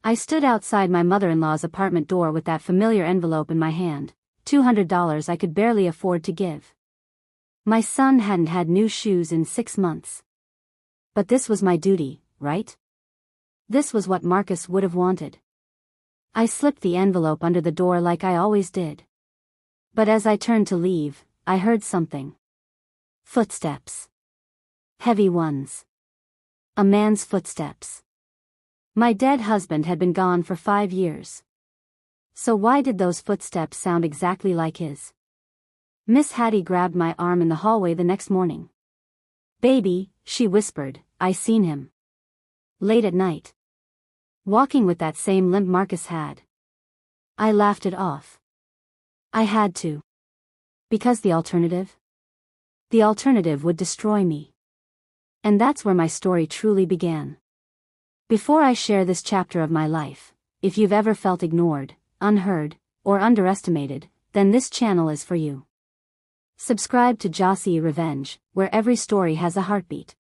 I stood outside my mother-in-law's apartment door with that familiar envelope in my hand, $200 I could barely afford to give. My son hadn't had new shoes in 6 months. But this was my duty, right? This was what Marcus would have wanted. I slipped the envelope under the door like I always did. But as I turned to leave, I heard something. Footsteps. Heavy ones. A man's footsteps. My dead husband had been gone for 5 years. So why did those footsteps sound exactly like his? Miss Hattie grabbed my arm in the hallway the next morning. "Baby," she whispered, "I seen him. Late at night. Walking with that same limp Marcus had." I laughed it off. I had to. Because the alternative? The alternative would destroy me. And that's where my story truly began. Before I share this chapter of my life, if you've ever felt ignored, unheard, or underestimated, then this channel is for you. Subscribe to Jossy Revenge, where every story has a heartbeat.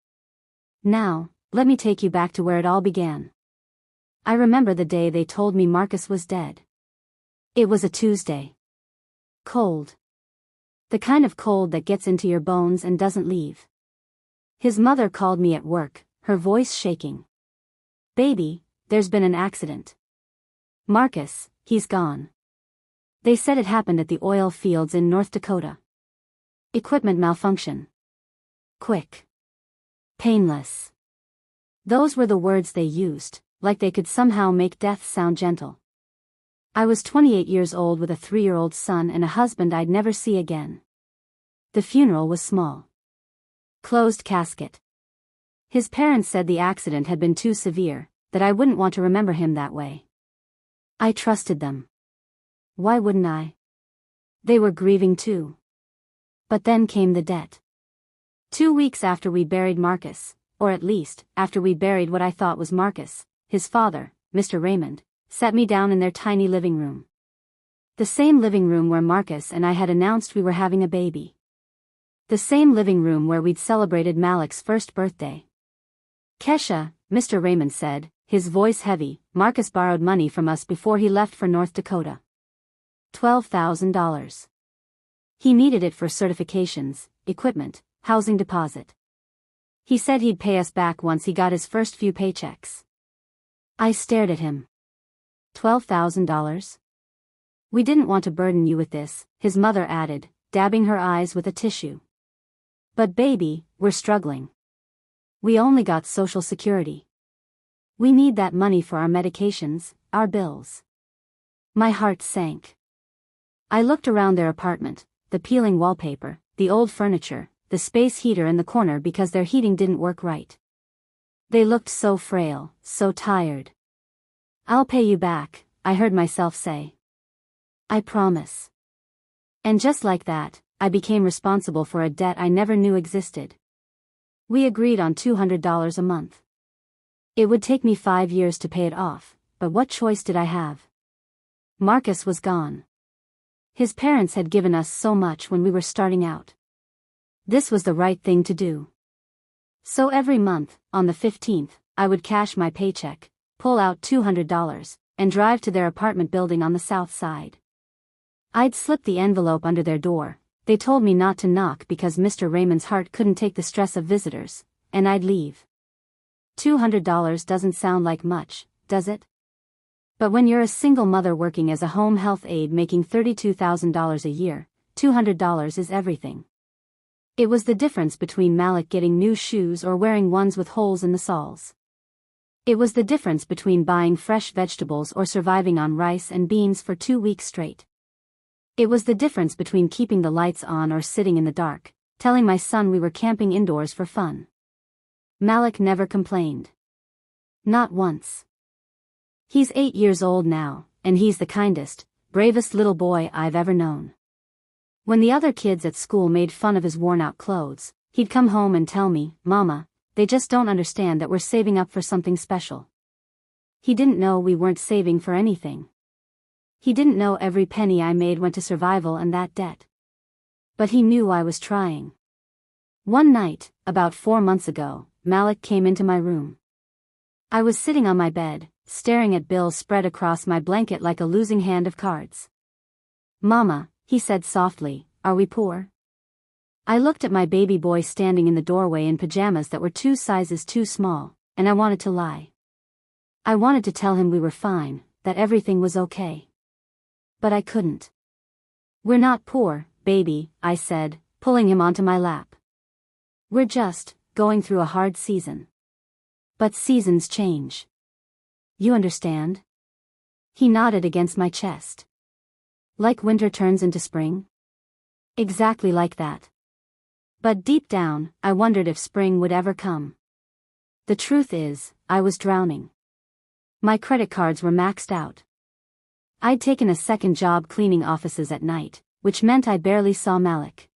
Now, let me take you back to where it all began. I remember the day they told me Marcus was dead. It was a Tuesday. Cold. The kind of cold that gets into your bones and doesn't leave. His mother called me at work, her voice shaking. "Baby, there's been an accident. Marcus, he's gone." They said it happened at the oil fields in North Dakota. Equipment malfunction. Quick. Painless. Those were the words they used, like they could somehow make death sound gentle. I was 28 years old with a 3-year-old son and a husband I'd never see again. The funeral was small. Closed casket. His parents said the accident had been too severe, that I wouldn't want to remember him that way. I trusted them. Why wouldn't I? They were grieving too. But then came the debt. 2 weeks after we buried Marcus, or at least, after we buried what I thought was Marcus, his father, Mr. Raymond, sat me down in their tiny living room. The same living room where Marcus and I had announced we were having a baby. The same living room where we'd celebrated Malik's first birthday. "Kesha," Mr. Raymond said, his voice heavy, "Marcus borrowed money from us before he left for North Dakota. $12,000. He needed it for certifications, equipment, housing deposit. He said he'd pay us back once he got his first few paychecks." I stared at him. $12,000? "We didn't want to burden you with this," his mother added, dabbing her eyes with a tissue. "But baby, we're struggling. We only got Social Security. We need that money for our medications, our bills." My heart sank. I looked around their apartment, the peeling wallpaper, the old furniture, the space heater in the corner because their heating didn't work right. They looked so frail, so tired. "I'll pay you back," I heard myself say. "I promise." And just like that, I became responsible for a debt I never knew existed. We agreed on $200 a month. It would take me 5 years to pay it off, but what choice did I have? Marcus was gone. His parents had given us so much when we were starting out. This was the right thing to do. So every month, on the 15th, I would cash my paycheck, pull out $200, and drive to their apartment building on the south side. I'd slip the envelope under their door. They told me not to knock because Mr. Raymond's heart couldn't take the stress of visitors, and I'd leave. $200 doesn't sound like much, does it? But when you're a single mother working as a home health aide making $32,000 a year, $200 is everything. It was the difference between Malik getting new shoes or wearing ones with holes in the soles. It was the difference between buying fresh vegetables or surviving on rice and beans for 2 weeks straight. It was the difference between keeping the lights on or sitting in the dark, telling my son we were camping indoors for fun. Malik never complained. Not once. He's 8 years old now, and he's the kindest, bravest little boy I've ever known. When the other kids at school made fun of his worn-out clothes, he'd come home and tell me, "Mama, they just don't understand that we're saving up for something special." He didn't know we weren't saving for anything. He didn't know every penny I made went to survival and that debt. But he knew I was trying. One night, about 4 months ago, Malik came into my room. I was sitting on my bed, staring at bills spread across my blanket like a losing hand of cards. "Mama," he said softly, "are we poor?" I looked at my baby boy standing in the doorway in pajamas that were 2 sizes too small, and I wanted to lie. I wanted to tell him we were fine, that everything was okay. But I couldn't. "We're not poor, baby," I said, pulling him onto my lap. "We're just going through a hard season. But seasons change. You understand?" He nodded against my chest. "Like winter turns into spring?" "Exactly like that." But deep down, I wondered if spring would ever come. The truth is, I was drowning. My credit cards were maxed out. I'd taken a second job cleaning offices at night, which meant I barely saw Malik.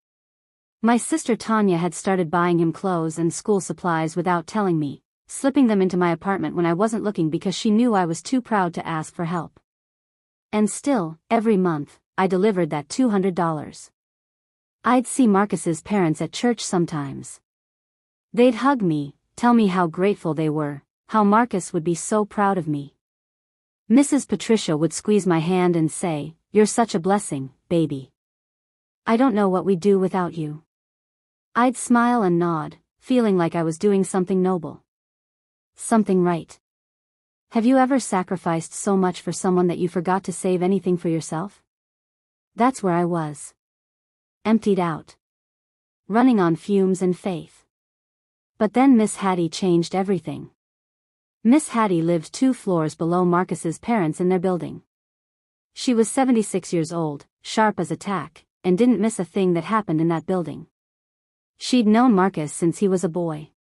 My sister Tanya had started buying him clothes and school supplies without telling me, slipping them into my apartment when I wasn't looking because she knew I was too proud to ask for help. And still, every month, I delivered that $200. I'd see Marcus's parents at church sometimes. They'd hug me, tell me how grateful they were, how Marcus would be so proud of me. Mrs. Patricia would squeeze my hand and say, "You're such a blessing, baby. I don't know what we'd do without you." I'd smile and nod, feeling like I was doing something noble. Something right. Have you ever sacrificed so much for someone that you forgot to save anything for yourself? That's where I was. Emptied out. Running on fumes and faith. But then Miss Hattie changed everything. Miss Hattie lived 2 floors below Marcus's parents in their building. She was 76 years old, sharp as a tack, and didn't miss a thing that happened in that building. She'd known Marcus since he was a boy.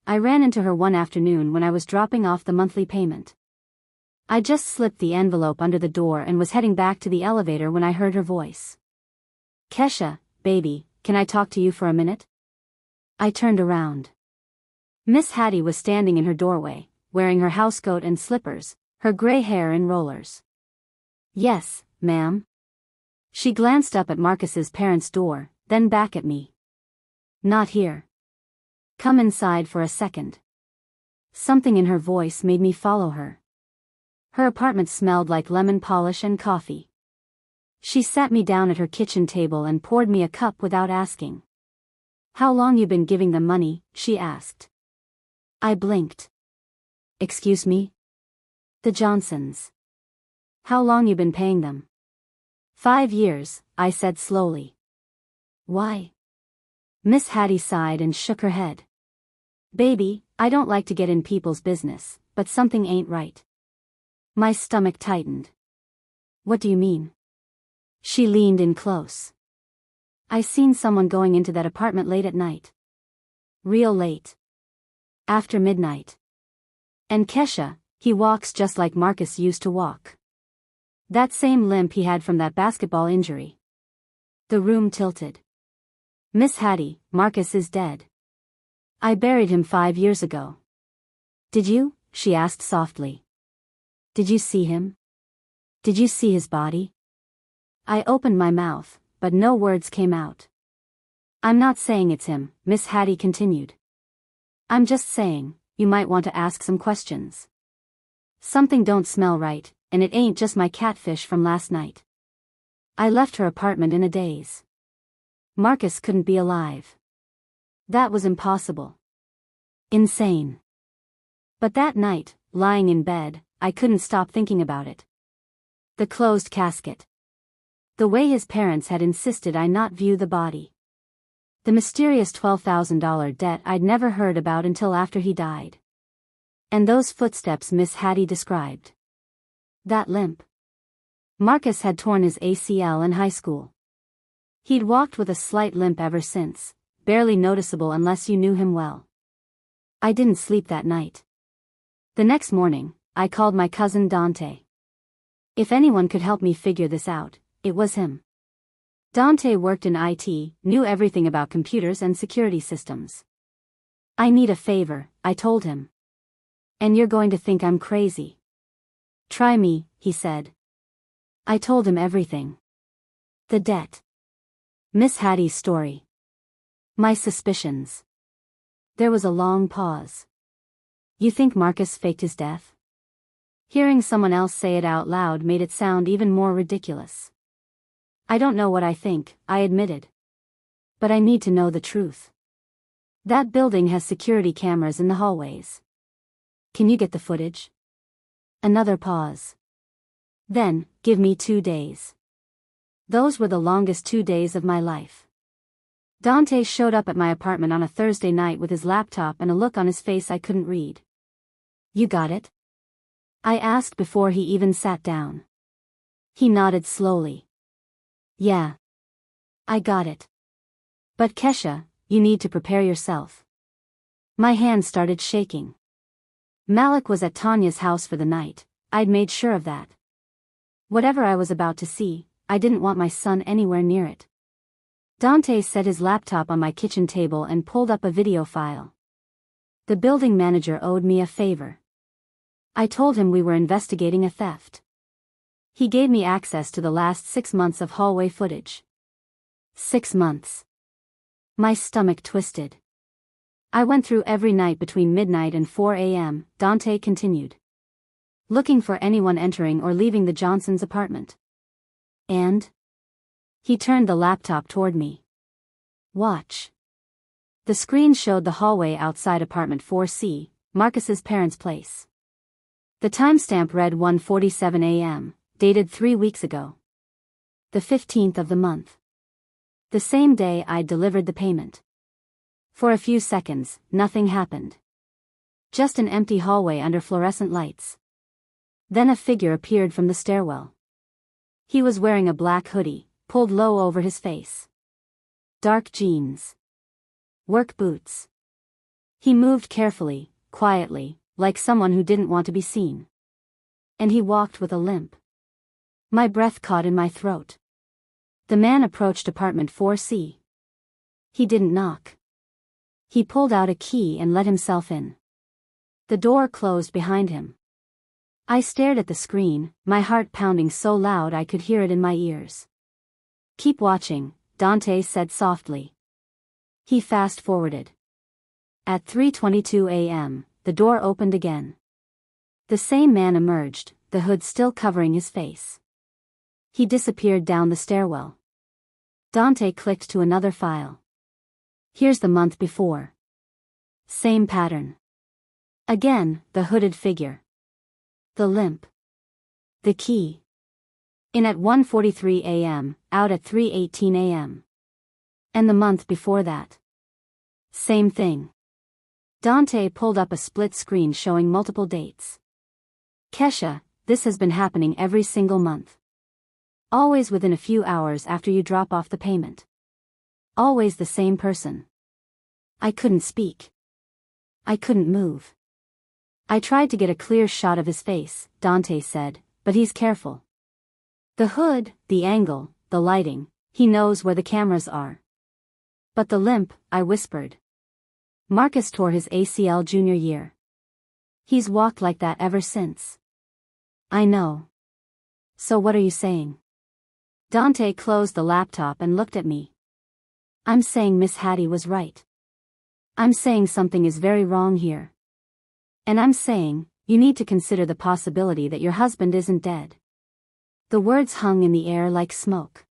I ran into her one afternoon when I was dropping off the monthly payment. I just slipped the envelope under the door and was heading back to the elevator when I heard her voice. "Kesha, baby, can I talk to you for a minute?" I turned around. Miss Hattie was standing in her doorway, wearing her housecoat and slippers, her gray hair in rollers. "Yes, ma'am." She glanced up at Marcus's parents' door, then back at me. "Not here. Come inside for a second." Something in her voice made me follow her. Her apartment smelled like lemon polish and coffee. She sat me down at her kitchen table and poured me a cup without asking. "How long you been giving them money?" she asked. I blinked. "Excuse me?" "The Johnsons." "How long you been paying them?" 5 years, I said slowly. "Why?" Miss Hattie sighed and shook her head. "Baby, I don't like to get in people's business, but something ain't right." My stomach tightened. "What do you mean?" She leaned in close. "I seen someone going into that apartment late at night. Real late. After midnight. And Kesha, he walks just like Marcus used to walk. That same limp he had from that basketball injury." The room tilted. "Miss Hattie, Marcus is dead. I buried him 5 years ago." "Did you?" she asked softly. "Did you see him? Did you see his body?" I opened my mouth, but no words came out. "I'm not saying it's him," Miss Hattie continued. "I'm just saying, you might want to ask some questions. Something don't smell right, and it ain't just my catfish from last night." I left her apartment in a daze. Marcus couldn't be alive. That was impossible. Insane. But that night, lying in bed, I couldn't stop thinking about it. The closed casket. The way his parents had insisted I not view the body. The mysterious $12,000 debt I'd never heard about until after he died. And those footsteps Miss Hattie described. That limp. Marcus had torn his ACL in high school. He'd walked with a slight limp ever since, barely noticeable unless you knew him well. I didn't sleep that night. The next morning, I called my cousin Dante. If anyone could help me figure this out, it was him. Dante worked in IT, knew everything about computers and security systems. "I need a favor," I told him. "And you're going to think I'm crazy." "Try me," he said. I told him everything. The debt. Miss Hattie's story. My suspicions. There was a long pause. "You think Marcus faked his death?" Hearing someone else say it out loud made it sound even more ridiculous. I don't know what I think, I admitted. But I need to know the truth. That building has security cameras in the hallways. Can you get the footage? Another pause. Then, give me 2 days. Those were the longest 2 days of my life. Dante showed up at my apartment on a Thursday night with his laptop and a look on his face I couldn't read. You got it? I asked before he even sat down. He nodded slowly. Yeah. I got it. But Kesha, you need to prepare yourself. My hand started shaking. Malik was at Tanya's house for the night, I'd made sure of that. Whatever I was about to see, I didn't want my son anywhere near it. Dante set his laptop on my kitchen table and pulled up a video file. The building manager owed me a favor. I told him we were investigating a theft. He gave me access to the last 6 months of hallway footage. 6 months. My stomach twisted. I went through every night between midnight and 4 a.m., Dante continued. Looking for anyone entering or leaving the Johnsons' apartment. And? He turned the laptop toward me. Watch. The screen showed the hallway outside apartment 4C, Marcus's parents' place. The timestamp read 1:47 a.m., dated 3 weeks ago. The 15th of the month. The same day I'd delivered the payment. For a few seconds, nothing happened. Just an empty hallway under fluorescent lights. Then a figure appeared from the stairwell. He was wearing a black hoodie, pulled low over his face. Dark jeans. Work boots. He moved carefully, quietly, like someone who didn't want to be seen. And he walked with a limp. My breath caught in my throat. The man approached apartment 4C. He didn't knock. He pulled out a key and let himself in. The door closed behind him. I stared at the screen, my heart pounding so loud I could hear it in my ears. Keep watching, Dante said softly. He fast-forwarded. At 3:22 a.m., the door opened again. The same man emerged, the hood still covering his face. He disappeared down the stairwell. Dante clicked to another file. Here's the month before. Same pattern. Again, the hooded figure. The limp. The key. In at 1:43 a.m., out at 3:18 a.m. And the month before that. Same thing. Dante pulled up a split screen showing multiple dates. Kesha, this has been happening every single month. Always within a few hours after you drop off the payment. Always the same person. I couldn't speak. I couldn't move. I tried to get a clear shot of his face, Dante said, but he's careful. The hood, the angle, the lighting, he knows where the cameras are. But the limp, I whispered. Marcus tore his ACL junior year. He's walked like that ever since. I know. So what are you saying? Dante closed the laptop and looked at me. I'm saying Miss Hattie was right. I'm saying something is very wrong here. And I'm saying, you need to consider the possibility that your husband isn't dead. The words hung in the air like smoke.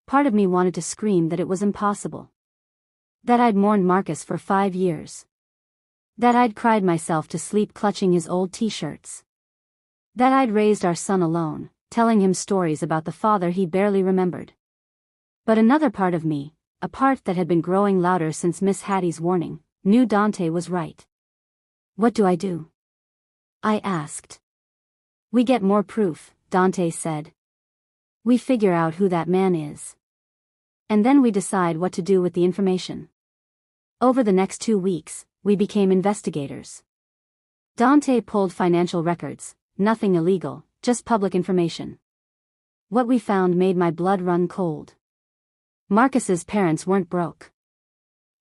Part of me wanted to scream that it was impossible. That I'd mourned Marcus for 5 years. That I'd cried myself to sleep clutching his old t-shirts. That I'd raised our son alone, telling him stories about the father he barely remembered. But another part of me, a part that had been growing louder since Miss Hattie's warning, knew Dante was right. What do I do? I asked. We get more proof, Dante said. We figure out who that man is. And then we decide what to do with the information. Over the next 2 weeks, we became investigators. Dante pulled financial records, nothing illegal, just public information. What we found made my blood run cold. Marcus's parents weren't broke.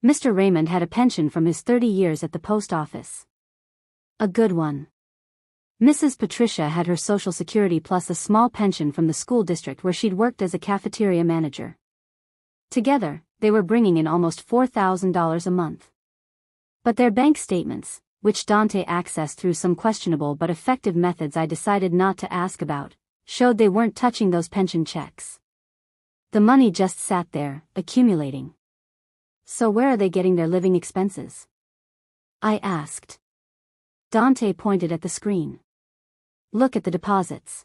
Mr. Raymond had a pension from his 30 years at the post office. A good one. Mrs. Patricia had her Social Security plus a small pension from the school district where she'd worked as a cafeteria manager. Together, they were bringing in almost $4,000 a month. But their bank statements, which Dante accessed through some questionable but effective methods I decided not to ask about, showed they weren't touching those pension checks. The money just sat there, accumulating. So where are they getting their living expenses? I asked. Dante pointed at the screen. Look at the deposits.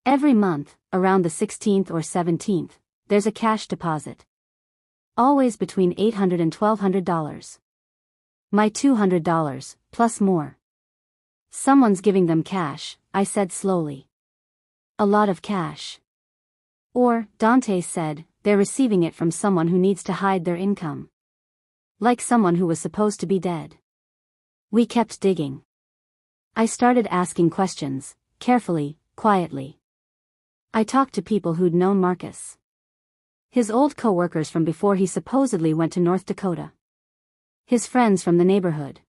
Every month, around the 16th or 17th, there's a cash deposit. Always between $800 and $1,200. My $200, plus more. Someone's giving them cash, I said slowly. A lot of cash. Or, Dante said, they're receiving it from someone who needs to hide their income. Like someone who was supposed to be dead. We kept digging. I started asking questions, carefully, quietly. I talked to people who'd known Marcus. His old co-workers from before he supposedly went to North Dakota. His friends from the neighborhood.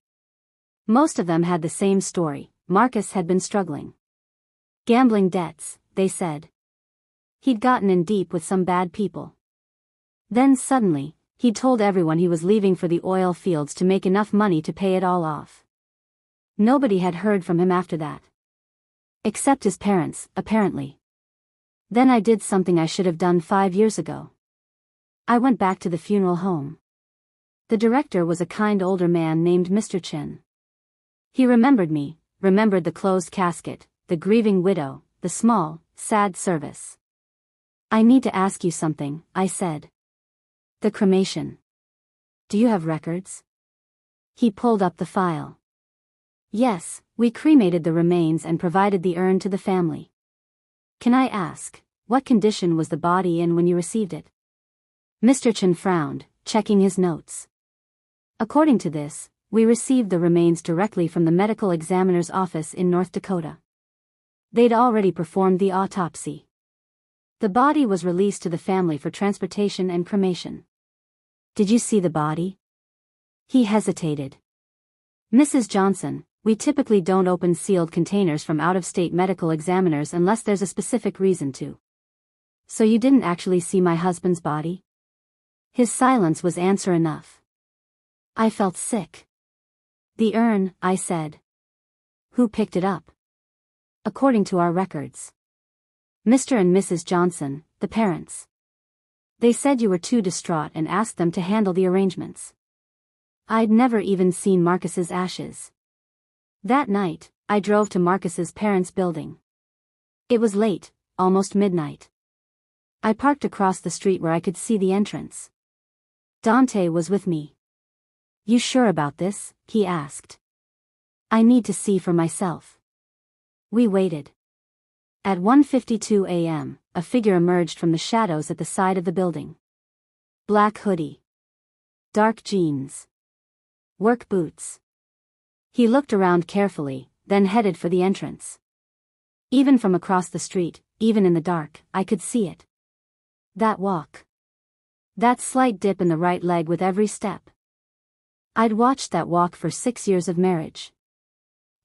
Most of them had the same story. Marcus had been struggling. Gambling debts, they said. He'd gotten in deep with some bad people. Then suddenly, he'd told everyone he was leaving for the oil fields to make enough money to pay it all off. Nobody had heard from him after that. Except his parents, apparently. Then I did something I should have done 5 years ago. I went back to the funeral home. The director was a kind older man named Mr. Chin. He remembered me, remembered the closed casket, the grieving widow, the small, sad service. I need to ask you something, I said. The cremation. Do you have records? He pulled up the file. Yes, we cremated the remains and provided the urn to the family. Can I ask, what condition was the body in when you received it? Mr. Chen frowned, checking his notes. According to this, we received the remains directly from the medical examiner's office in North Dakota. They'd already performed the autopsy. The body was released to the family for transportation and cremation. Did you see the body? He hesitated. Mrs. Johnson, we typically don't open sealed containers from out-of-state medical examiners unless there's a specific reason to. So you didn't actually see my husband's body? His silence was answer enough. I felt sick. The urn, I said. Who picked it up? According to our records. Mr. and Mrs. Johnson, the parents. They said you were too distraught and asked them to handle the arrangements. I'd never even seen Marcus's ashes. That night, I drove to Marcus's parents' building. It was late, almost midnight. I parked across the street where I could see the entrance. Dante was with me. You sure about this? He asked. I need to see for myself. We waited. At 1:52 a.m., a figure emerged from the shadows at the side of the building. Black hoodie. Dark jeans. Work boots. He looked around carefully, then headed for the entrance. Even from across the street, even in the dark, I could see it. That walk. That slight dip in the right leg with every step. I'd watched that walk for 6 years of marriage.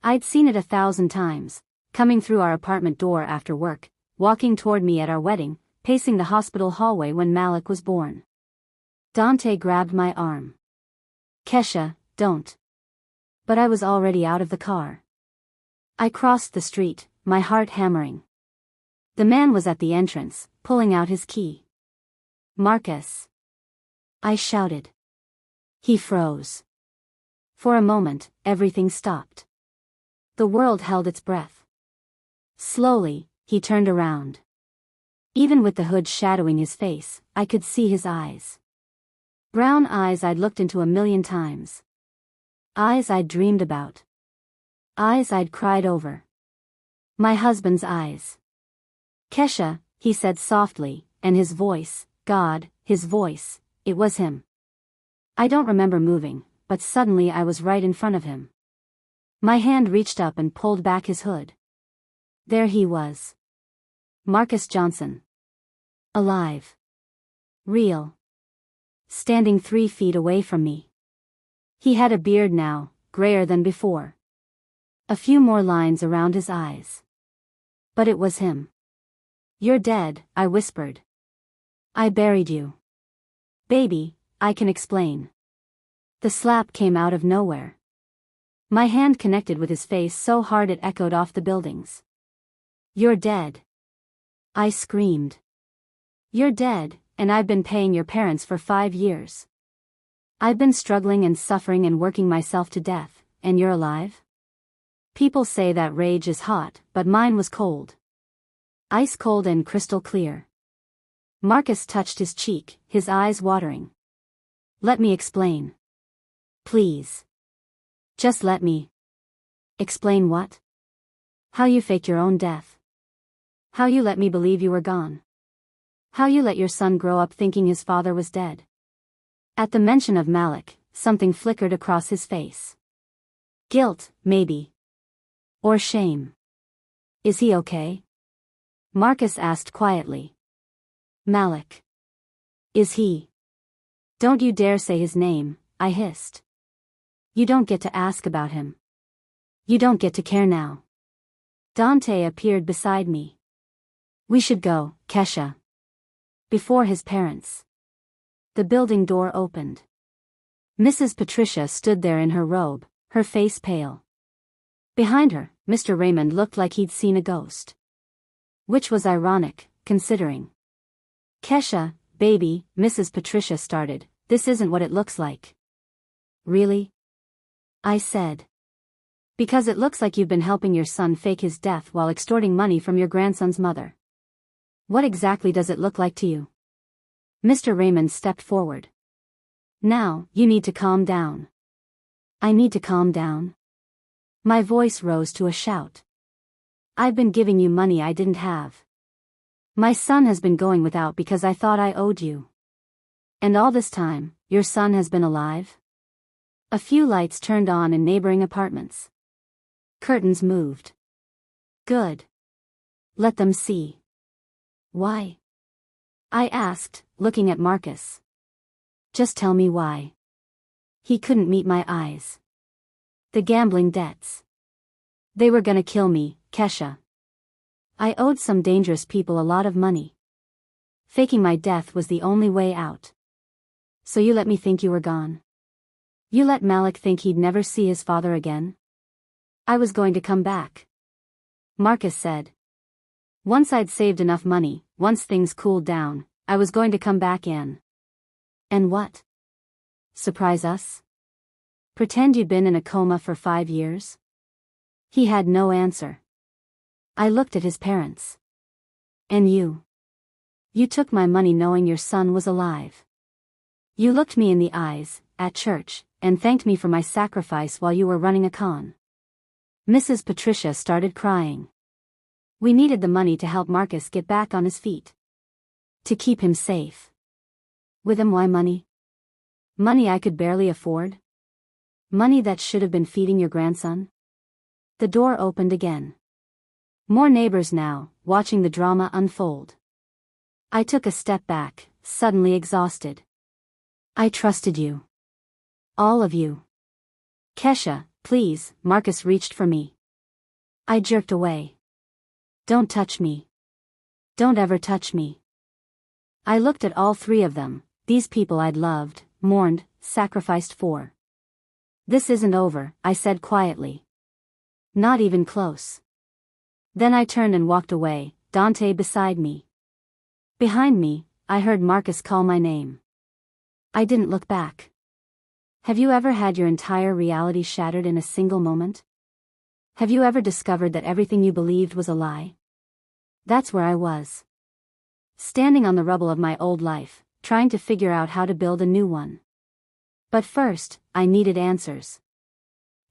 I'd seen it 1,000 times, coming through our apartment door after work, walking toward me at our wedding, pacing the hospital hallway when Malik was born. Dante grabbed my arm. Kesha, don't. But I was already out of the car. I crossed the street, my heart hammering. The man was at the entrance, pulling out his key. Marcus. I shouted. He froze. For a moment, everything stopped. The world held its breath. Slowly, he turned around. Even with the hood shadowing his face, I could see his eyes. Brown eyes I'd looked into 1,000,000 times. Eyes I'd dreamed about. Eyes I'd cried over. My husband's eyes. Kesha, he said softly, and his voice, God, his voice, it was him. I don't remember moving, but suddenly I was right in front of him. My hand reached up and pulled back his hood. There he was. Marcus Johnson. Alive. Real. Standing 3 feet away from me. He had a beard now, grayer than before. A few more lines around his eyes. But it was him. You're dead, I whispered. I buried you. Baby, I can explain. The slap came out of nowhere. My hand connected with his face so hard it echoed off the buildings. "You're dead," I screamed. "You're dead, and I've been paying your parents for 5 years. I've been struggling and suffering and working myself to death, and you're alive?" People say that rage is hot, but mine was cold. Ice cold and crystal clear. Marcus touched his cheek, his eyes watering. "Let me explain. Please. Just let me." "Explain what?" "How you faked your own death. How you let me believe you were gone. How you let your son grow up thinking his father was dead." At the mention of Malik, something flickered across his face. Guilt, maybe. Or shame. "Is he okay?" Marcus asked quietly. "Malik. Is he?" "Don't you dare say his name," I hissed. "You don't get to ask about him. You don't get to care now." Dante appeared beside me. "We should go, Kesha." Before his parents. The building door opened. Mrs. Patricia stood there in her robe, her face pale. Behind her, Mr. Raymond looked like he'd seen a ghost. Which was ironic, considering. "Kesha, baby," Mrs. Patricia started, "this isn't what it looks like." "Really?" I said. "Because it looks like you've been helping your son fake his death while extorting money from your grandson's mother." "What exactly does it look like to you?" Mr. Raymond stepped forward. "Now, you need to calm down." "I need to calm down?" My voice rose to a shout. "I've been giving you money I didn't have. My son has been going without because I thought I owed you. And all this time, your son has been alive?" A few lights turned on in neighboring apartments. Curtains moved. "Good. Let them see." "Why?" I asked, looking at Marcus. "Just tell me why." He couldn't meet my eyes. "The gambling debts. They were gonna kill me, Kesha. I owed some dangerous people a lot of money. Faking my death was the only way out. So you let me think you were gone. You let Malik think he'd never see his father again. I was going to come back," Marcus said. "Once I'd saved enough money, once things cooled down, I was going to come back in." "And what? Surprise us? Pretend you'd been in a coma for 5 years?" He had no answer. I looked at his parents. "And you? You took my money knowing your son was alive. You looked me in the eyes, at church, and thanked me for my sacrifice while you were running a con." Mrs. Patricia started crying. We needed the money to help Marcus get back on his feet. To keep him safe. With him, why money? Money I could barely afford? Money that should have been feeding your grandson? The door opened again. More neighbors now, watching the drama unfold. I took a step back, suddenly exhausted. "I trusted you. All of you." "Kesha, please," Marcus reached for me. I jerked away. "Don't touch me. Don't ever touch me." I looked at all 3 of them, these people I'd loved, mourned, sacrificed for. "This isn't over," I said quietly. "Not even close." Then I turned and walked away, Dante beside me. Behind me, I heard Marcus call my name. I didn't look back. Have you ever had your entire reality shattered in a single moment? Have you ever discovered that everything you believed was a lie? That's where I was. Standing on the rubble of my old life, trying to figure out how to build a new one. But first, I needed answers.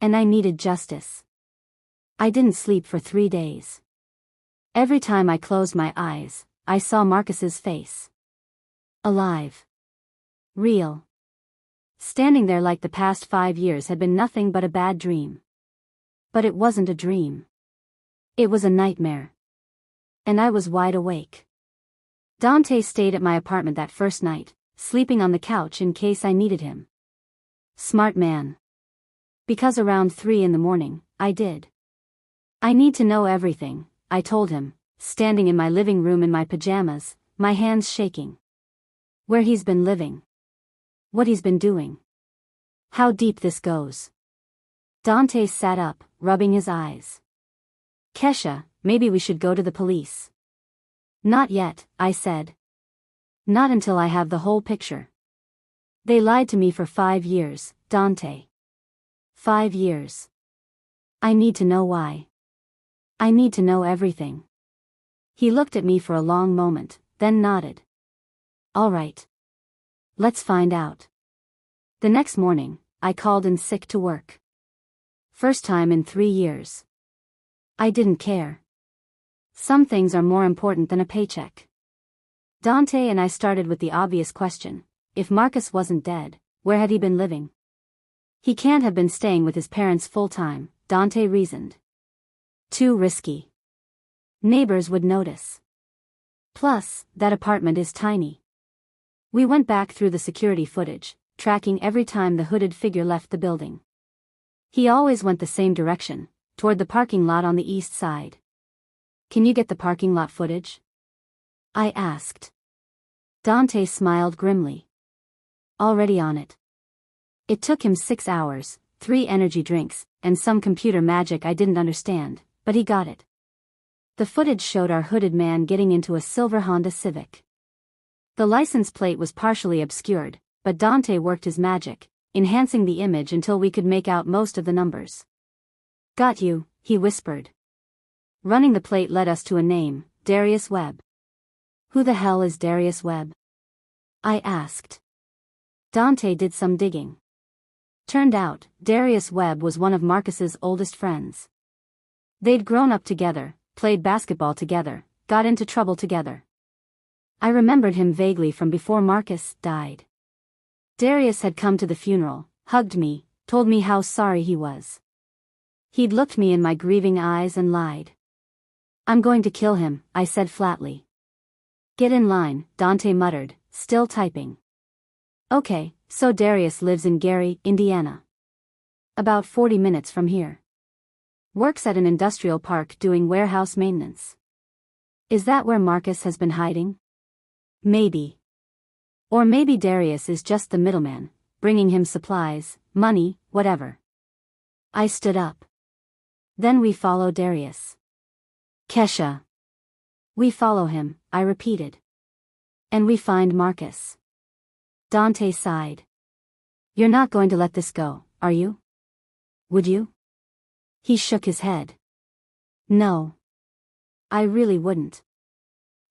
And I needed justice. I didn't sleep for 3 days. Every time I closed my eyes, I saw Marcus's face. Alive. Real. Standing there like the past 5 years had been nothing but a bad dream. But it wasn't a dream. It was a nightmare. And I was wide awake. Dante stayed at my apartment that first night, sleeping on the couch in case I needed him. Smart man. Because around 3 in the morning, I did. "I need to know everything," I told him, standing in my living room in my pajamas, my hands shaking. Where he's been living. What he's been doing. How deep this goes. Dante sat up, rubbing his eyes. Kesha, maybe we should go to the police. Not yet, I said. Not until I have the whole picture. They lied to me for 5 years, Dante. 5 years. I need to know why. I need to know everything. He looked at me for a long moment, then nodded. All right. Let's find out. The next morning, I called in sick to work. First time in 3 years. I didn't care. Some things are more important than a paycheck. Dante and I started with the obvious question. If Marcus wasn't dead, where had he been living? He can't have been staying with his parents full-time, Dante reasoned. Too risky. Neighbors would notice. Plus, that apartment is tiny. We went back through the security footage, tracking every time the hooded figure left the building. He always went the same direction, toward the parking lot on the east side. Can you get the parking lot footage? I asked. Dante smiled grimly. Already on it. It took him 6 hours, 3 energy drinks, and some computer magic I didn't understand, but he got it. The footage showed our hooded man getting into a silver Honda Civic. The license plate was partially obscured, but Dante worked his magic, enhancing the image until we could make out most of the numbers. Got you, he whispered. Running the plate led us to a name, Darius Webb. Who the hell is Darius Webb? I asked. Dante did some digging. Turned out, Darius Webb was one of Marcus's oldest friends. They'd grown up together, played basketball together, got into trouble together. I remembered him vaguely from before Marcus died. Darius had come to the funeral, hugged me, told me how sorry he was. He'd looked me in my grieving eyes and lied. I'm going to kill him, I said flatly. Get in line, Dante muttered, still typing. Okay, so Darius lives in Gary, Indiana. About 40 minutes from here. Works at an industrial park doing warehouse maintenance. Is that where Marcus has been hiding? Maybe. Or maybe Darius is just the middleman, bringing him supplies, money, whatever. I stood up. Then we follow Darius. Kesha. We follow him, I repeated. And we find Marcus. Dante sighed. You're not going to let this go, are you? Would you? He shook his head. No. I really wouldn't.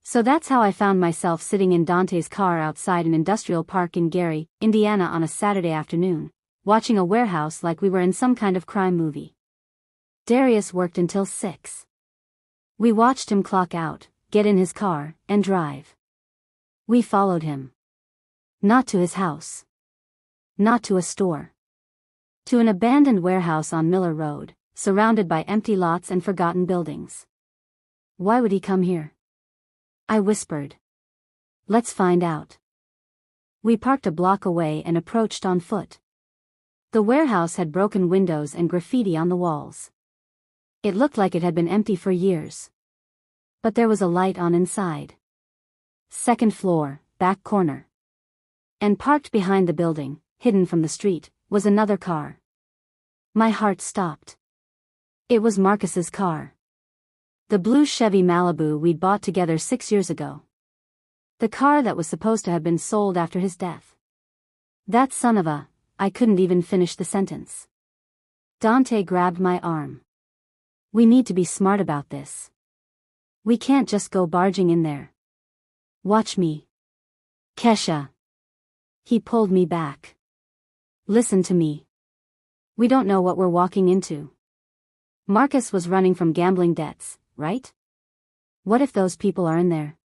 So that's how I found myself sitting in Dante's car outside an industrial park in Gary, Indiana on a Saturday afternoon, watching a warehouse like we were in some kind of crime movie. Darius worked until 6. We watched him clock out, get in his car, and drive. We followed him. Not to his house. Not to a store. To an abandoned warehouse on Miller Road, surrounded by empty lots and forgotten buildings. Why would he come here? I whispered. Let's find out. We parked a block away and approached on foot. The warehouse had broken windows and graffiti on the walls. It looked like it had been empty for years. But there was a light on inside. Second floor, back corner. And parked behind the building, hidden from the street, was another car. My heart stopped. It was Marcus's car. The blue Chevy Malibu we'd bought together 6 years ago. The car that was supposed to have been sold after his death. That son of a... I couldn't even finish the sentence. Dante grabbed my arm. We need to be smart about this. We can't just go barging in there. Watch me. Kesha. He pulled me back. Listen to me. We don't know what we're walking into. Marcus was running from gambling debts, right? What if those people are in there?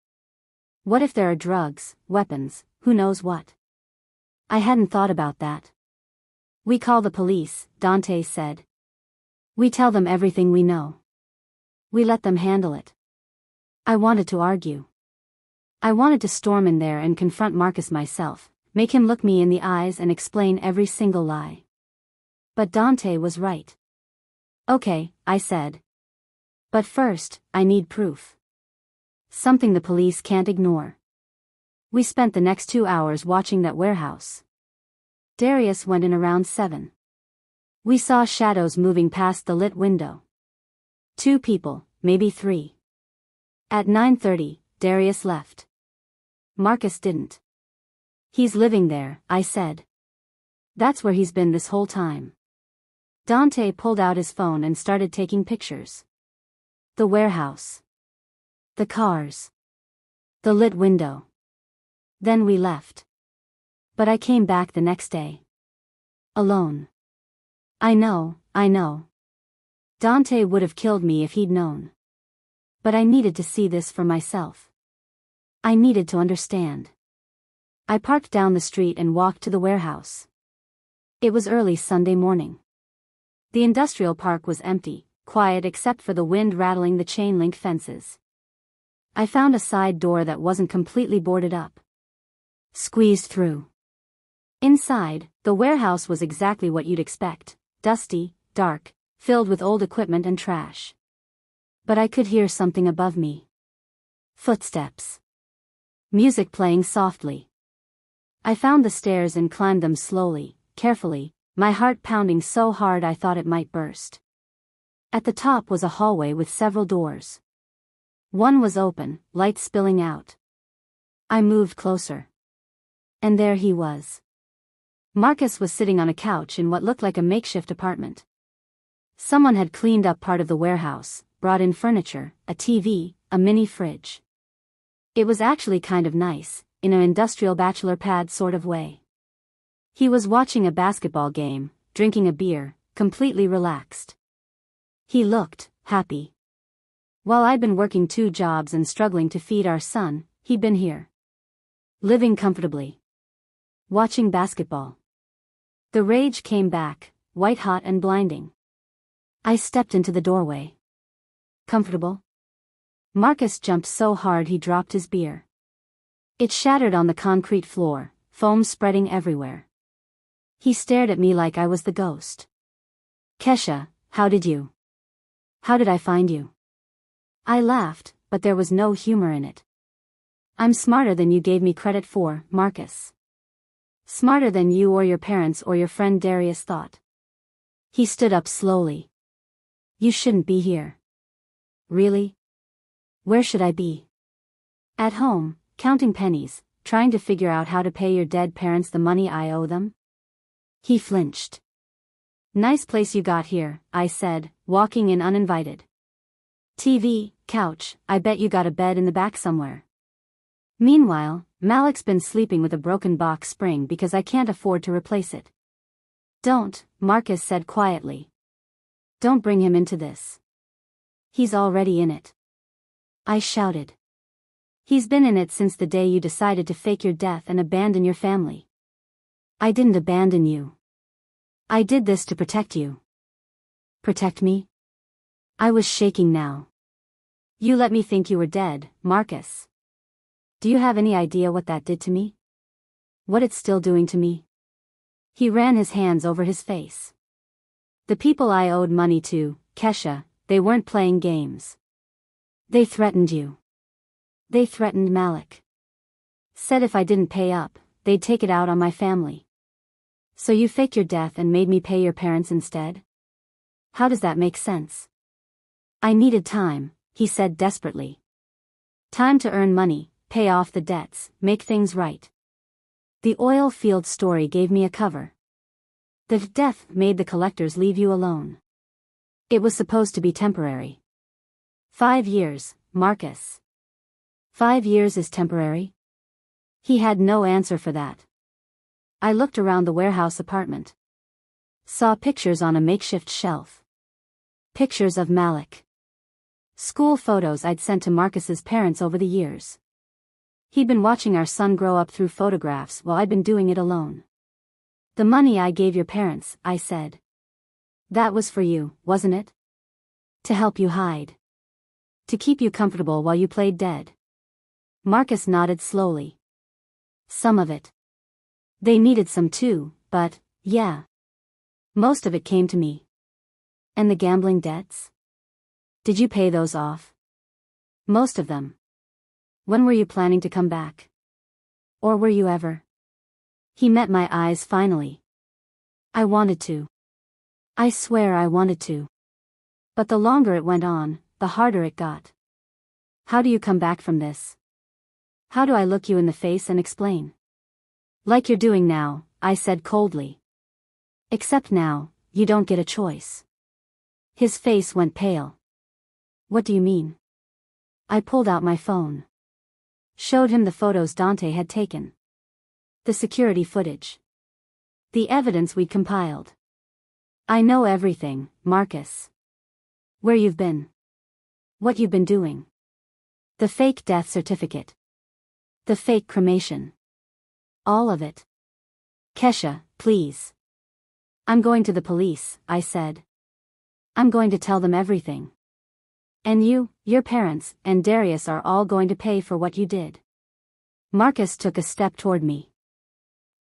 What if there are drugs, weapons, who knows what? I hadn't thought about that. We call the police, Dante said. We tell them everything we know. We let them handle it. I wanted to argue. I wanted to storm in there and confront Marcus myself, make him look me in the eyes and explain every single lie. But Dante was right. Okay, I said. But first, I need proof. Something the police can't ignore. We spent the next 2 hours watching that warehouse. Darius went in around 7. We saw shadows moving past the lit window. 2 people, maybe 3. At 9:30, Darius left. Marcus didn't. He's living there, I said. That's where he's been this whole time. Dante pulled out his phone and started taking pictures. The warehouse. The cars. The lit window. Then we left. But I came back the next day. Alone. I know. Dante would have killed me if he'd known. But I needed to see this for myself. I needed to understand. I parked down the street and walked to the warehouse. It was early Sunday morning. The industrial park was empty, quiet except for the wind rattling the chain-link fences. I found a side door that wasn't completely boarded up. Squeezed through. Inside, the warehouse was exactly what you'd expect, dusty, dark, filled with old equipment and trash. But I could hear something above me. Footsteps. Music playing softly. I found the stairs and climbed them slowly, carefully, my heart pounding so hard I thought it might burst. At the top was a hallway with several doors. One was open, light spilling out. I moved closer. And there he was. Marcus was sitting on a couch in what looked like a makeshift apartment. Someone had cleaned up part of the warehouse, brought in furniture, a TV, a mini fridge. It was actually kind of nice, in an industrial bachelor pad sort of way. He was watching a basketball game, drinking a beer, completely relaxed. He looked happy. While I'd been working 2 jobs and struggling to feed our son, he'd been here. Living comfortably. Watching basketball. The rage came back, white hot and blinding. I stepped into the doorway. Comfortable? Marcus jumped so hard he dropped his beer. It shattered on the concrete floor, foam spreading everywhere. He stared at me like I was the ghost. Kesha, how did I find you? I laughed, but there was no humor in it. I'm smarter than you gave me credit for, Marcus. Smarter than you or your parents or your friend Darius thought. He stood up slowly. You shouldn't be here. Really? Where should I be? At home, counting pennies, trying to figure out how to pay your dead parents the money I owe them? He flinched. Nice place you got here, I said, walking in uninvited. TV, couch, I bet you got a bed in the back somewhere. Meanwhile, Malik's been sleeping with a broken box spring because I can't afford to replace it. Don't, Marcus said quietly. Don't bring him into this. He's already in it. I shouted. He's been in it since the day you decided to fake your death and abandon your family. I didn't abandon you. I did this to protect you. Protect me? I was shaking now. You let me think you were dead, Marcus. Do you have any idea what that did to me? What it's still doing to me? He ran his hands over his face. The people I owed money to, Kesha, they weren't playing games. They threatened you. They threatened Malik. Said if I didn't pay up, they'd take it out on my family. So you faked your death and made me pay your parents instead? How does that make sense? I needed time, he said desperately. Time to earn money, pay off the debts, make things right. The oil field story gave me a cover. The death made the collectors leave you alone. It was supposed to be temporary. 5 years, Marcus. 5 years is temporary? He had no answer for that. I looked around the warehouse apartment. Saw pictures on a makeshift shelf. Pictures of Malik. School photos I'd sent to Marcus's parents over the years. He'd been watching our son grow up through photographs while I'd been doing it alone. The money I gave your parents, I said. That was for you, wasn't it? To help you hide. To keep you comfortable while you played dead. Marcus nodded slowly. Some of it. They needed some too, but, yeah. Most of it came to me. And the gambling debts? Did you pay those off? Most of them. When were you planning to come back? Or were you ever? He met my eyes finally. I wanted to. I swear I wanted to. But the longer it went on, the harder it got. How do you come back from this? How do I look you in the face and explain? Like you're doing now, I said coldly. Except now, you don't get a choice. His face went pale. What do you mean? I pulled out my phone. Showed him the photos Dante had taken. The security footage. The evidence we'd compiled. I know everything, Marcus. Where you've been. What you've been doing. The fake death certificate. The fake cremation. All of it. Kesha, please. I'm going to the police, I said. I'm going to tell them everything. And you, your parents, and Darius are all going to pay for what you did. Marcus took a step toward me.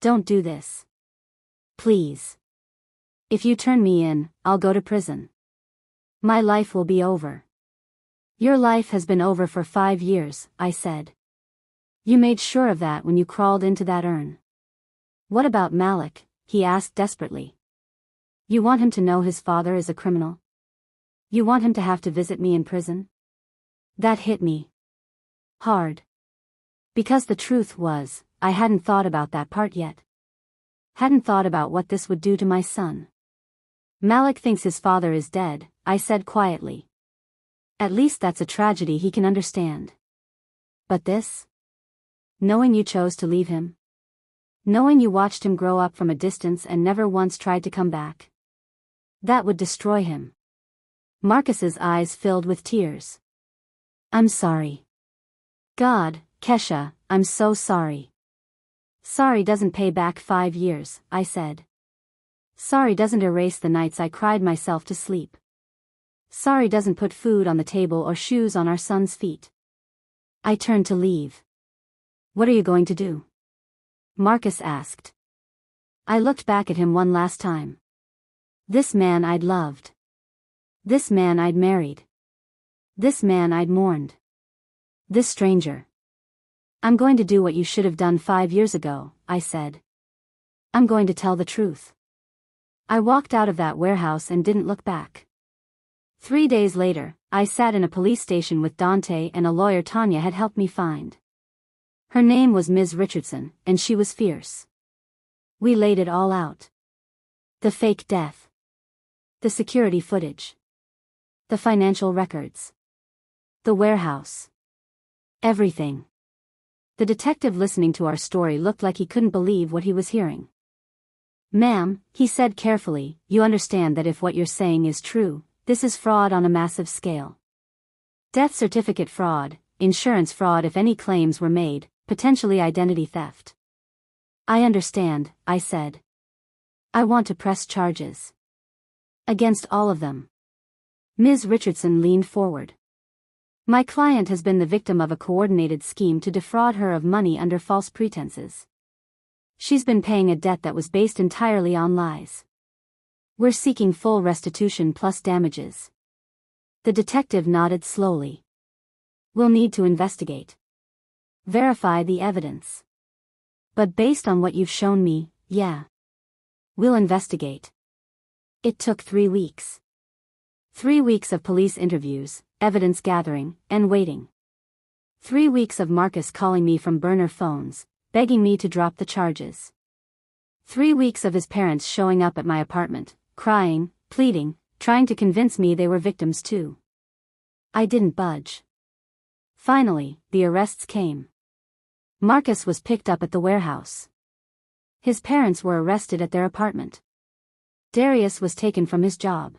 Don't do this. Please. If you turn me in, I'll go to prison. My life will be over. Your life has been over for 5 years, I said. You made sure of that when you crawled into that urn. What about Malik? He asked desperately. You want him to know his father is a criminal? You want him to have to visit me in prison? That hit me. Hard. Because the truth was, I hadn't thought about that part yet. Hadn't thought about what this would do to my son. Malik thinks his father is dead, I said quietly. At least that's a tragedy he can understand. But this? Knowing you chose to leave him? Knowing you watched him grow up from a distance and never once tried to come back? That would destroy him. Marcus's eyes filled with tears. I'm sorry. God, Kesha, I'm so sorry. Sorry doesn't pay back 5 years, I said. Sorry doesn't erase the nights I cried myself to sleep. Sorry doesn't put food on the table or shoes on our son's feet. I turned to leave. What are you going to do? Marcus asked. I looked back at him one last time. This man I'd loved. This man I'd married. This man I'd mourned. This stranger. I'm going to do what you should have done 5 years ago, I said. I'm going to tell the truth. I walked out of that warehouse and didn't look back. 3 days later, I sat in a police station with Dante and a lawyer Tanya had helped me find. Her name was Ms. Richardson, and she was fierce. We laid it all out. The fake death. The security footage. The financial records. The warehouse. Everything. The detective listening to our story looked like he couldn't believe what he was hearing. Ma'am, he said carefully, you understand that if what you're saying is true, this is fraud on a massive scale. Death certificate fraud, insurance fraud if any claims were made, potentially identity theft. I understand, I said. I want to press charges. Against all of them. Ms. Richardson leaned forward. My client has been the victim of a coordinated scheme to defraud her of money under false pretenses. She's been paying a debt that was based entirely on lies. We're seeking full restitution plus damages. The detective nodded slowly. We'll need to investigate. Verify the evidence. But based on what you've shown me, yeah. We'll investigate. It took 3 weeks. 3 weeks of police interviews, evidence gathering, and waiting. 3 weeks of Marcus calling me from burner phones, begging me to drop the charges. 3 weeks of his parents showing up at my apartment, crying, pleading, trying to convince me they were victims too. I didn't budge. Finally, the arrests came. Marcus was picked up at the warehouse. His parents were arrested at their apartment. Darius was taken from his job.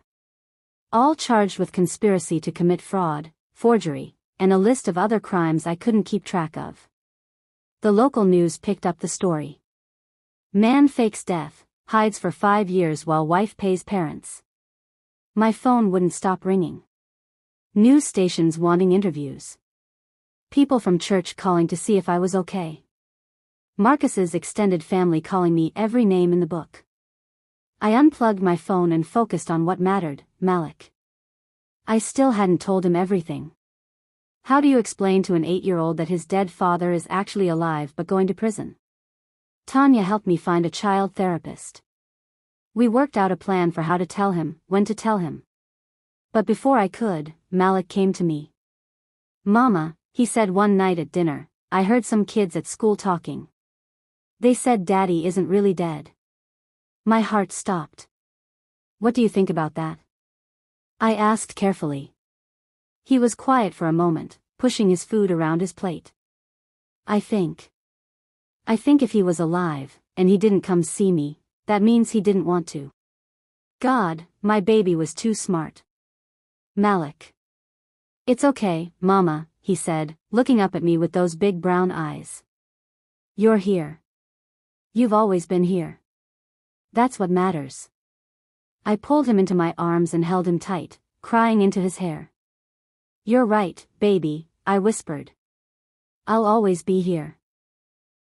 All charged with conspiracy to commit fraud, forgery, and a list of other crimes I couldn't keep track of. The local news picked up the story. Man fakes death, hides for 5 years while wife pays parents. My phone wouldn't stop ringing. News stations wanting interviews. People from church calling to see if I was okay. Marcus's extended family calling me every name in the book. I unplugged my phone and focused on what mattered, Malik. I still hadn't told him everything. How do you explain to an 8-year-old that his dead father is actually alive but going to prison? Tanya helped me find a child therapist. We worked out a plan for how to tell him, when to tell him. But before I could, Malik came to me. "Mama," he said one night at dinner, "I heard some kids at school talking. They said Daddy isn't really dead." My heart stopped. "What do you think about that?" I asked carefully. He was quiet for a moment, pushing his food around his plate. I think if he was alive, and he didn't come see me, that means he didn't want to. God, my baby was too smart." Malik. "It's okay, Mama," he said, looking up at me with those big brown eyes. "You're here. You've always been here. That's what matters." I pulled him into my arms and held him tight, crying into his hair. "You're right, baby," I whispered. "I'll always be here."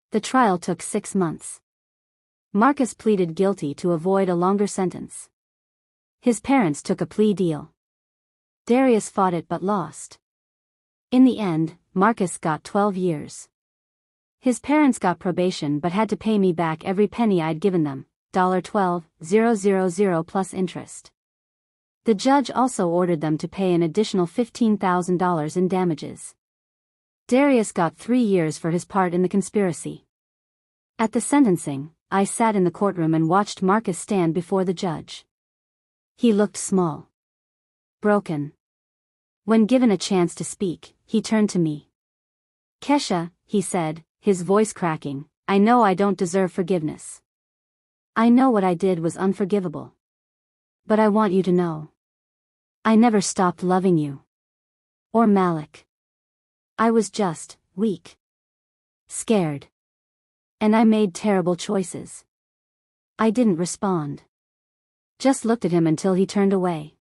The trial took 6 months. Marcus pleaded guilty to avoid a longer sentence. His parents took a plea deal. Darius fought it but lost. In the end, Marcus got 12 years. His parents got probation but had to pay me back every penny I'd given them, $12,000 plus interest. The judge also ordered them to pay an additional $15,000 in damages. Darius got 3 years for his part in the conspiracy. At the sentencing, I sat in the courtroom and watched Marcus stand before the judge. He looked small. Broken. When given a chance to speak, he turned to me. "Kesha," he said, his voice cracking, "I know I don't deserve forgiveness. I know what I did was unforgivable. But I want you to know. I never stopped loving you. Or Malik. I was just weak. Scared. And I made terrible choices." I didn't respond. Just looked at him until he turned away.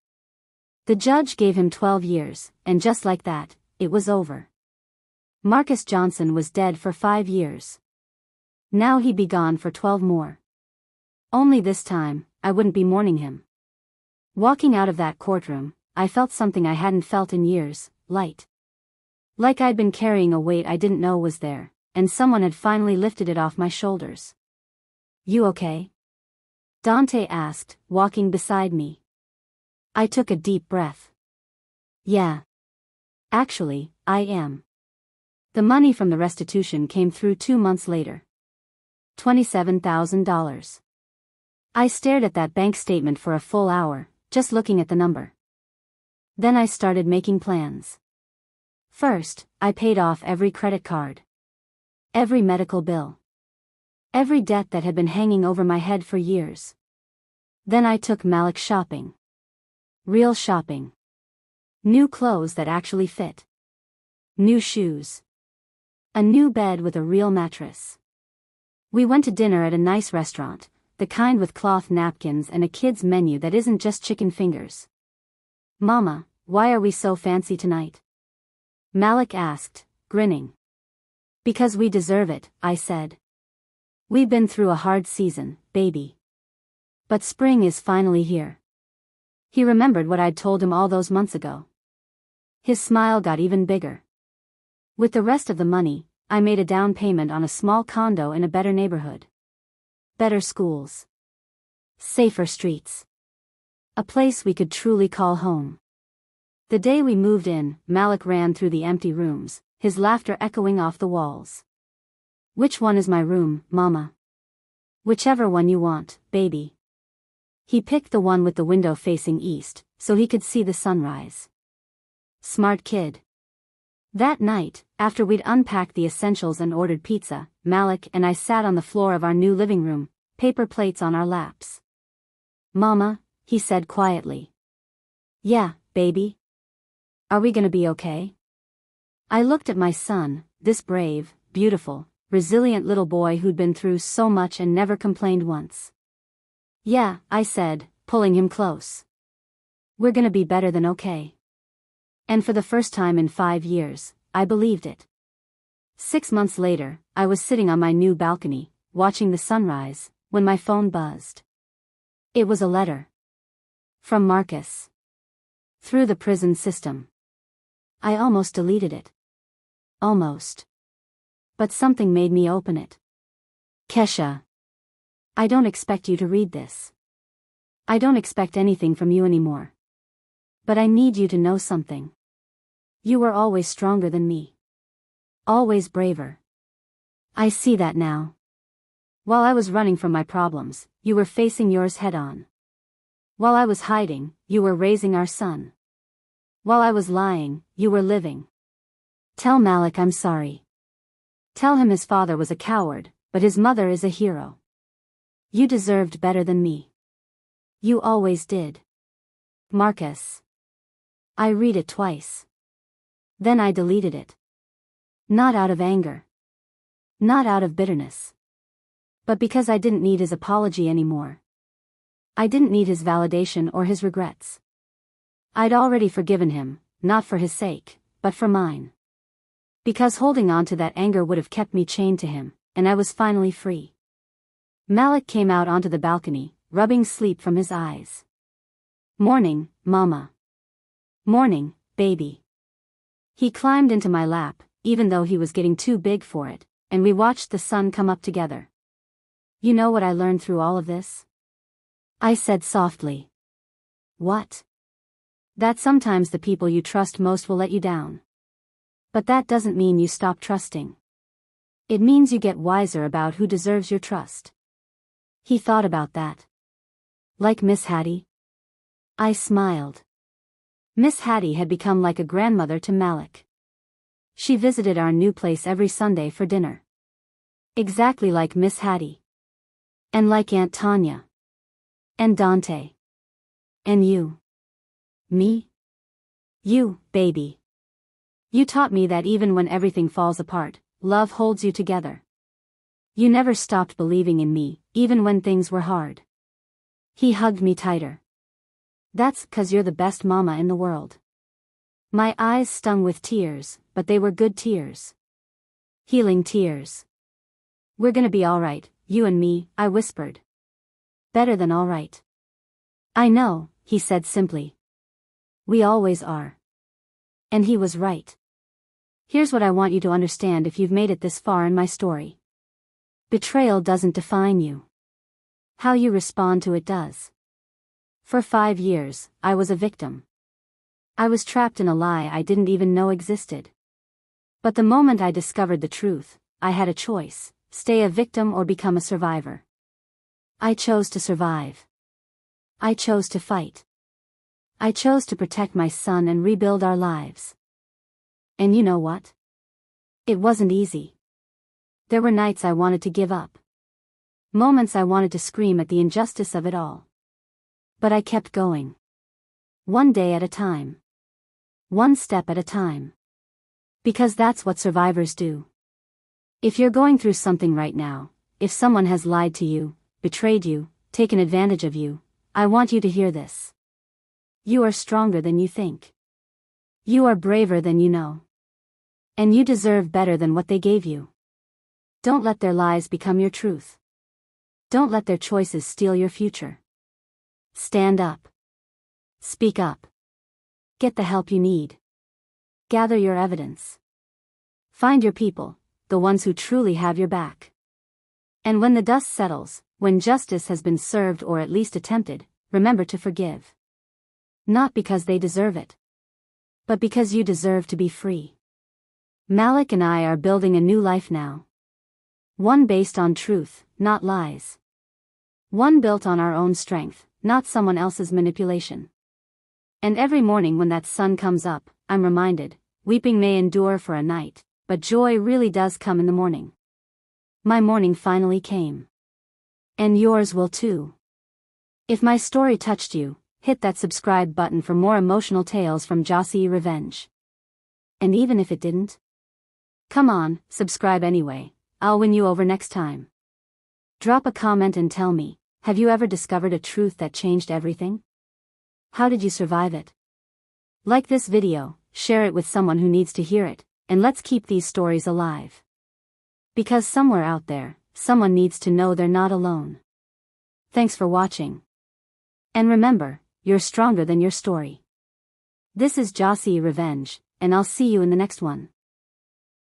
The judge gave him 12 years, and just like that, it was over. Marcus Johnson was dead for 5 years. Now he'd be gone for 12 more. Only this time, I wouldn't be mourning him. Walking out of that courtroom, I felt something I hadn't felt in years, light. Like I'd been carrying a weight I didn't know was there, and someone had finally lifted it off my shoulders. "You okay?" Dante asked, walking beside me. I took a deep breath. "Yeah. Actually, I am." The money from the restitution came through 2 months later. $27,000. I stared at that bank statement for a full hour, just looking at the number. Then I started making plans. First, I paid off every credit card. Every medical bill. Every debt that had been hanging over my head for years. Then I took Malik shopping. Real shopping. New clothes that actually fit. New shoes. A new bed with a real mattress. We went to dinner at a nice restaurant, the kind with cloth napkins and a kid's menu that isn't just chicken fingers. "Mama, why are we so fancy tonight?" Malik asked, grinning. "Because we deserve it," I said. "We've been through a hard season, baby. But spring is finally here." He remembered what I'd told him all those months ago. His smile got even bigger. With the rest of the money, I made a down payment on a small condo in a better neighborhood. Better schools. Safer streets. A place we could truly call home. The day we moved in, Malik ran through the empty rooms, his laughter echoing off the walls. "Which one is my room, Mama?" "Whichever one you want, baby." He picked the one with the window facing east, so he could see the sunrise. Smart kid. That night, after we'd unpacked the essentials and ordered pizza, Malik and I sat on the floor of our new living room, paper plates on our laps. "Mama," he said quietly. "Yeah, baby? Are we gonna be okay?" I looked at my son, this brave, beautiful, resilient little boy who'd been through so much and never complained once. "Yeah," I said, pulling him close. "We're gonna be better than okay." And for the first time in 5 years, I believed it. 6 months later, I was sitting on my new balcony, watching the sunrise, when my phone buzzed. It was a letter. From Marcus. Through the prison system. I almost deleted it. Almost. But something made me open it. "Kesha. I don't expect you to read this. I don't expect anything from you anymore. But I need you to know something. You were always stronger than me. Always braver. I see that now. While I was running from my problems, you were facing yours head on. While I was hiding, you were raising our son. While I was lying, you were living. Tell Malik I'm sorry. Tell him his father was a coward, but his mother is a hero. You deserved better than me. You always did. Marcus. I read it twice. Then I deleted it. Not out of anger. Not out of bitterness. But because I didn't need his apology anymore. I didn't need his validation or his regrets. I'd already forgiven him, not for his sake, but for mine. Because holding on to that anger would have kept me chained to him, and I was finally free. Malik came out onto the balcony, rubbing sleep from his eyes. Morning, Mama. Morning, baby. He climbed into my lap, even though he was getting too big for it, and we watched the sun come up together. You know what I learned through all of this? I said softly. What? That sometimes the people you trust most will let you down. But that doesn't mean you stop trusting. It means you get wiser about who deserves your trust. He thought about that. Like Miss Hattie? I smiled. Miss Hattie had become like a grandmother to Malik. She visited our new place every Sunday for dinner. Exactly like Miss Hattie. And like Aunt Tanya. And Dante. And you. Me? You, baby. You taught me that even when everything falls apart, love holds you together. You never stopped believing in me, even when things were hard. He hugged me tighter. That's 'cause you're the best mama in the world. My eyes stung with tears, but they were good tears. Healing tears. We're gonna be alright, you and me, I whispered. Better than alright. I know, he said simply. We always are. And he was right. Here's what I want you to understand if you've made it this far in my story. Betrayal doesn't define you. How you respond to it does. For 5 years, I was a victim. I was trapped in a lie I didn't even know existed. But the moment I discovered the truth, I had a choice, stay a victim or become a survivor. I chose to survive. I chose to fight. I chose to protect my son and rebuild our lives. And you know what? It wasn't easy. There were nights I wanted to give up. Moments I wanted to scream at the injustice of it all. But I kept going. One day at a time. One step at a time. Because that's what survivors do. If you're going through something right now, if someone has lied to you, betrayed you, taken advantage of you, I want you to hear this. You are stronger than you think. You are braver than you know. And you deserve better than what they gave you. Don't let their lies become your truth. Don't let their choices steal your future. Stand up. Speak up. Get the help you need. Gather your evidence. Find your people, the ones who truly have your back. And when the dust settles, when justice has been served or at least attempted, remember to forgive. Not because they deserve it. But because you deserve to be free. Malik and I are building a new life now. One based on truth, not lies. One built on our own strength, not someone else's manipulation. And every morning when that sun comes up, I'm reminded, weeping may endure for a night, but joy really does come in the morning. My morning finally came. And yours will too. If my story touched you, hit that subscribe button for more emotional tales from Jossy Revenge. And even if it didn't? Come on, subscribe anyway, I'll win you over next time. Drop a comment and tell me, have you ever discovered a truth that changed everything? How did you survive it? Like this video, share it with someone who needs to hear it, and let's keep these stories alive. Because somewhere out there, someone needs to know they're not alone. Thanks for watching. And remember, you're stronger than your story. This is Jossy Revenge, and I'll see you in the next one.